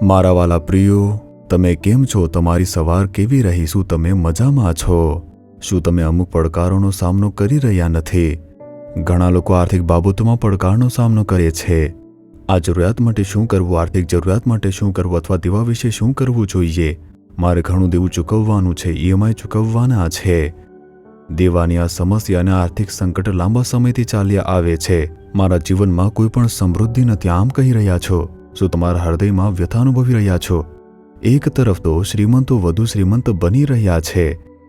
મારા વાલા પ્રિયો, તમે કેમ છો? તમારી સવાર કેવી રહી? શું તમે મજામાં છો? શું તમે અમુક પડકારોનો સામનો કરી રહ્યા નથી? ઘણા લોકો આર્થિક બાબતોમાં પડકારનો સામનો કરે છે. આ જરૂરિયાત માટે શું કરવું, આર્થિક જરૂરિયાત માટે શું કરવું, અથવા દેવા વિશે શું કરવું જોઈએ? મારે ઘણું દેવું ચૂકવવાનું છે, ઈએમઆઈ ચૂકવવાના છે. દેવાની આ સમસ્યા અને આર્થિક સંકટ લાંબા સમયથી ચાલ્યા આવે છે. મારા જીવનમાં કોઈ પણ સમૃદ્ધિ નથી, આમ કહી રહ્યા છો. શું તમારા હૃદયમાં વ્યથા અનુભવી રહ્યા છો? એક તરફ તો શ્રીમંતો વધુ શ્રીમંત બની રહ્યા છે.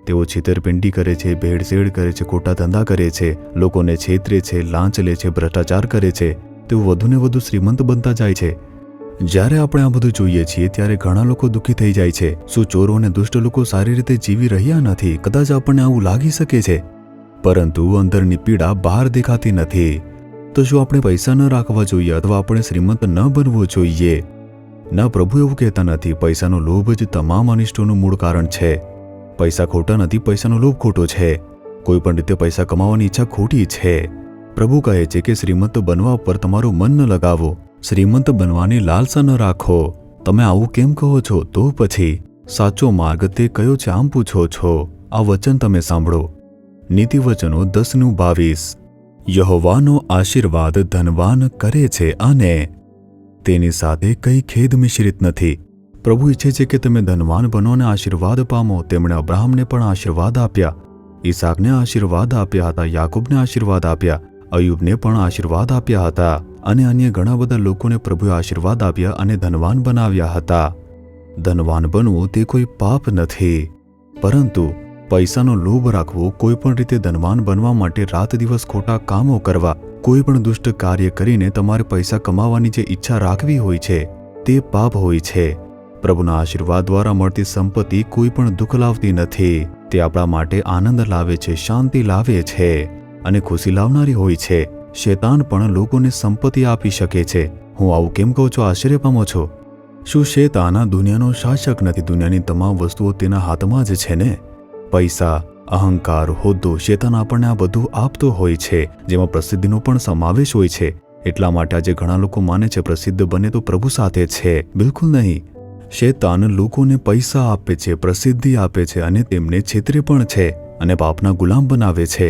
તેઓ છેતરપિંડી કરે છે, ભેળસેળ કરે છે, ખોટા ધંધા કરે છે, લોકોને છેતરે છે, લાંચ લે છે, ભ્રષ્ટાચાર કરે છે. તેઓ વધુને વધુ શ્રીમંત બનતા જાય છે. જ્યારે આપણે આ બધું જોઈએ છીએ ત્યારે ઘણા લોકો દુઃખી થઈ જાય છે. શું ચોરો અને દુષ્ટ લોકો સારી રીતે જીવી રહ્યા નથી? કદાચ આપણને આવું લાગી શકે છે, પરંતુ અંદરની પીડા બહાર દેખાતી નથી. તો શું આપણે પૈસા ન રાખવા જોઈએ અથવા આપણે શ્રીમંત ન બનવું જોઈએ? ના, પ્રભુ એવું કહેતા નથી. પૈસાનો લોભ જ તમામ અનિષ્ટોનું મૂળ કારણ છે. પૈસા ખોટા નથી, પૈસાનો લોભ ખોટો છે. કોઈ પણ રીતે પૈસા કમાવાની ઈચ્છા ખોટી છે. પ્રભુ કહે છે કે શ્રીમંત બનવા પર તમારું મન ન લગાવો, શ્રીમંત બનવાની લાલસા ન રાખો. તમે આવું કેમ કહો છો? તો પછી સાચો માર્ગ તે કયો છે આમ પૂછો છો? આ વચન તમે સાંભળો. નીતિવચનો 10:22. યહોવાનો આશીર્વાદ ધનવાન કરે છે અને તેની સાથે કઈ ખેદ મિશ્રિત નથી. પ્રભુ ઈચ્છે છે કે તમે ધનવાન બનો અને આશીર્વાદ પામો. તેમણે અબ્રાહમને પણ આશીર્વાદ આપ્યા, ઈસાકને આશીર્વાદ આપ્યા હતા, યાકૂબને આશીર્વાદ આપ્યા, અયુબને પણ આશીર્વાદ આપ્યા હતા, અને અન્ય ઘણા બધા લોકોને પ્રભુએ આશીર્વાદ આપ્યા અને ધનવાન બનાવ્યા હતા. ધનવાન બનવું તે કોઈ પાપ નથી, પરંતુ પૈસાનો લોભ રાખવો, કોઈ પણ રીતે ધનવાન બનવા માટે રાત દિવસ ખોટા કામો કરવા, કોઈ પણ દુષ્ટ કાર્ય કરીને તમારે પૈસા કમાવાની જે ઈચ્છા રાખવી હોય છે તે પાપ હોય છે. પ્રભુના આશીર્વાદ દ્વારા મળતી સંપત્તિ કોઈ પણ દુઃખ લાવતી નથી. તે આપણા માટે આનંદ લાવે છે, શાંતિ લાવે છે અને ખુશી લાવનારી હોય છે. શૈતાન પણ લોકોને સંપત્તિ આપી શકે છે. હું આવું કેમ કહું છું? આશ્ચર્ય પામો છો? શું શૈતાન આ દુનિયાનો શાસક નથી? દુનિયાની તમામ વસ્તુઓ તેના હાથમાં જ છે ને. પૈસા, અહંકાર, હોદ્દો, શૈતાન આપણને આ બધું આપતો હોય છે, જેમાં પ્રસિદ્ધિનો પણ સમાવેશ હોય છે. એટલા માટે આજે ઘણા લોકો માને છે પ્રસિદ્ધ બને તો પ્રભુ સાથે છે. બિલકુલ નહીં. શૈતાન લોકોને પૈસા આપે છે, પ્રસિદ્ધિ આપે છે અને તેમને છેતરે પણ છે અને પાપના ગુલામ બનાવે છે.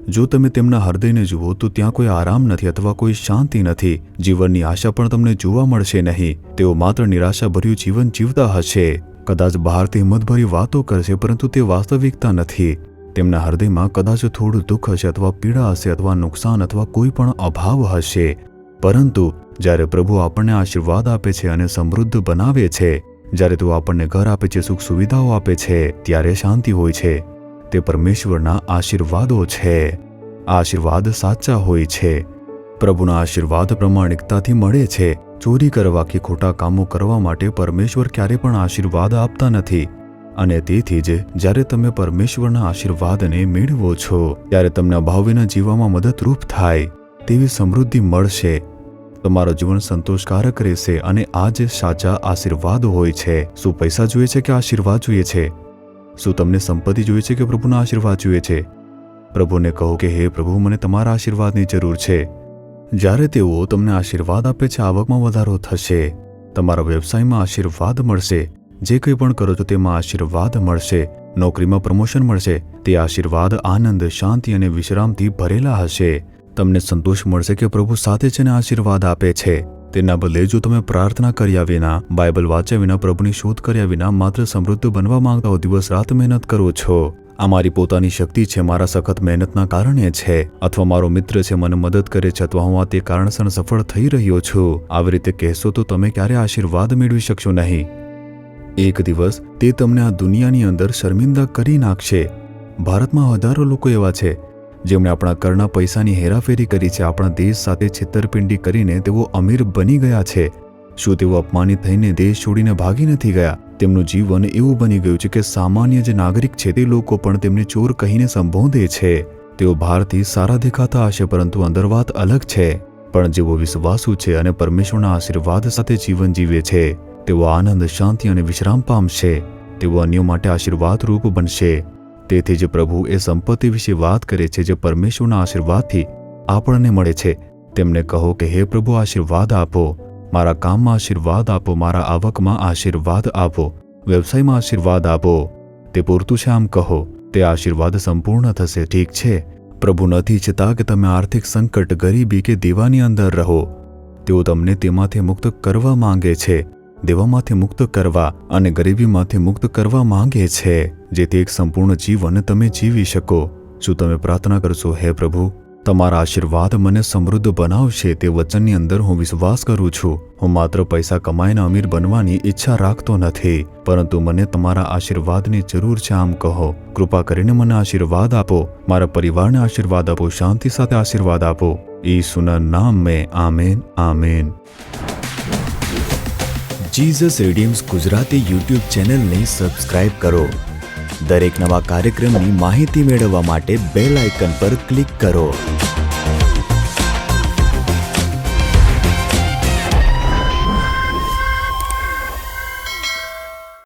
જો તમે તેમના હૃદયને જુઓ તો ત્યાં કોઈ આરામ નથી અથવા કોઈ શાંતિ નથી. જીવનની આશા પણ તમને જોવા મળશે નહીં. તેઓ માત્ર નિરાશાભર્યું જીવન જીવતા હશે. કદાચ બહારથી હિંમતભરી વાતો કરશે, પરંતુ તે વાસ્તવિકતા નથી. તેમના હૃદયમાં કદાચ થોડું દુઃખ હશે અથવા પીડા હશે અથવા નુકસાન અથવા કોઈ પણ અભાવ હશે. પરંતુ જ્યારે પ્રભુ આપણને આશીર્વાદ આપે છે અને સમૃદ્ધ બનાવે છે, જ્યારે તેઓ આપણને ઘર આપે છે, સુખ સુવિધાઓ આપે છે, ત્યારે શાંતિ હોય છે. તે પરમેશ્વરના આશીર્વાદો છે. આ આશીર્વાદ સાચા હોય છે. પ્રભુના આશીર્વાદ પ્રમાણિકતાથી મળે છે. ચોરી કરવા કે ખોટા કામો કરવા માટે પરમેશ્વર ક્યારે પણ આશીર્વાદ આપતા નથી. અને તેથી જ જ્યારે તમે પરમેશ્વરના આશીર્વાદને મેળવો છો ત્યારે તમને અભાવ વિના જીવવામાં મદદરૂપ થાય તેવી સમૃદ્ધિ મળશે. તમારું જીવન સંતોષકારક રહેશે અને આ જ સાચા આશીર્વાદ હોય છે. શું પૈસા જોઈએ છે કે આશીર્વાદ જોઈએ છે? શું તમને સંપત્તિ જોઈએ છે કે પ્રભુના આશીર્વાદ જોઈએ છે? પ્રભુને કહો કે હે પ્રભુ, મને તમારા આશીર્વાદની જરૂર છે. જ્યારે તેઓ તમને આશીર્વાદ આપે છે, આવકમાં વધારો થશે, તમારા વ્યવસાયમાં આશીર્વાદ મળશે, જે કંઈ પણ કરો છો તેમાં આશીર્વાદ મળશે, નોકરીમાં પ્રમોશન મળશે. તે આશીર્વાદ આનંદ, શાંતિ અને વિશ્રામથી ભરેલા હશે. તમને સંતોષ મળશે કે પ્રભુ સાથે છે ને આશીર્વાદ આપે છે. તેના બદલે જો તમે પ્રાર્થના કર્યા વિના, બાઇબલ વાંચ્યા વિના, પ્રભુની શોધ કર્યા વિના માત્ર સમૃદ્ધ બનવા માંગતા હો, દિવસ રાત મહેનત કરો છો, આ મારી પોતાની શક્તિ છે, મારા સખત મહેનતના કારણે છે, અથવા મારો મિત્ર છે, મને મદદ કરે છે, અથવા હું આ તે કારણસર સફળ થઈ રહ્યો છું, આવી રીતે કહેશો તો તમે ક્યારે આશીર્વાદ મેળવી શકશો નહીં. એક દિવસ તે તમને આ દુનિયાની અંદર શર્મિંદા કરી નાખશે. ભારતમાં હજારો લોકો એવા છે જેમણે આપણા કરના પૈસાની હેરાફેરી કરી છે. આપણા દેશ સાથે છેતરપિંડી કરીને તેઓ અમીર બની ગયા છે. શું તેઓ અપમાનિત થઈને દેશ છોડીને ભાગી નથી ગયા? તેમનું જીવન એવું બની ગયું છે કે સામાન્ય જે નાગરિક છે તે લોકો પણ તેમને ચોર કહીને સંબોધે છે. તેઓ બહારથી સારા દેખાતા હશે, પરંતુ અંદર વાત અલગ છે. પણ જેઓ વિશ્વાસુ છે અને પરમેશ્વરના આશીર્વાદ સાથે જીવન જીવે છે, તેઓ આનંદ, શાંતિ અને વિશ્રામ પામશે. તેઓ અન્યો માટે આશીર્વાદરૂપ બનશે. તેથી જ પ્રભુ એ સંપત્તિ વિશે વાત કરે છે જે પરમેશ્વરના આશીર્વાદથી આપણને મળે છે. તેમને કહો કે હે પ્રભુ, આશીર્વાદ આપો. મારા કામમાં આશીર્વાદ આપો, મારા આવકમાં આશીર્વાદ આપો, વ્યવસાયમાં આશીર્વાદ આપો. તે પૂરતું છે આમ કહો. તે આશીર્વાદ સંપૂર્ણ થશે. ઠીક છે. પ્રભુ નથી ઈચ્છતા કે તમે આર્થિક સંકટ, ગરીબી કે દેવાની અંદર રહો. તેઓ તમને તેમાંથી મુક્ત કરવા માંગે છે, દેવામાંથી મુક્ત કરવા અને ગરીબીમાંથી મુક્ત કરવા માંગે છે, જેથી એક સંપૂર્ણ જીવન તમે જીવી શકો. શું તમે પ્રાર્થના કરશો? હે પ્રભુ, તમારા આશીર્વાદ મને સમૃદ્ધ બનાવશે. તે વચનની અંદર હું વિશ્વાસ કરું છું. હું માત્ર પૈસા કમાઈને અમીર બનવાની ઈચ્છા રાખતો નથી, પરંતુ મને તમારા આશીર્વાદની જરૂર છે. આમ કહો. કૃપા કરીને મને આશીર્વાદ આપો, મારા પરિવારને આશીર્વાદ આપો, શાંતિ સાથે આશીર્વાદ આપો. ઈસુના નામ મેં. આમેન, આમેન. જીસસ રીડીમ્સ ગુજરાતી યુટ્યુબ ચેનલને સબસ્ક્રાઇબ કરો. દરેક નવા કાર્યક્રમની માહિતી મેળવવા માટે બેલ આઇકન પર ક્લિક કરો.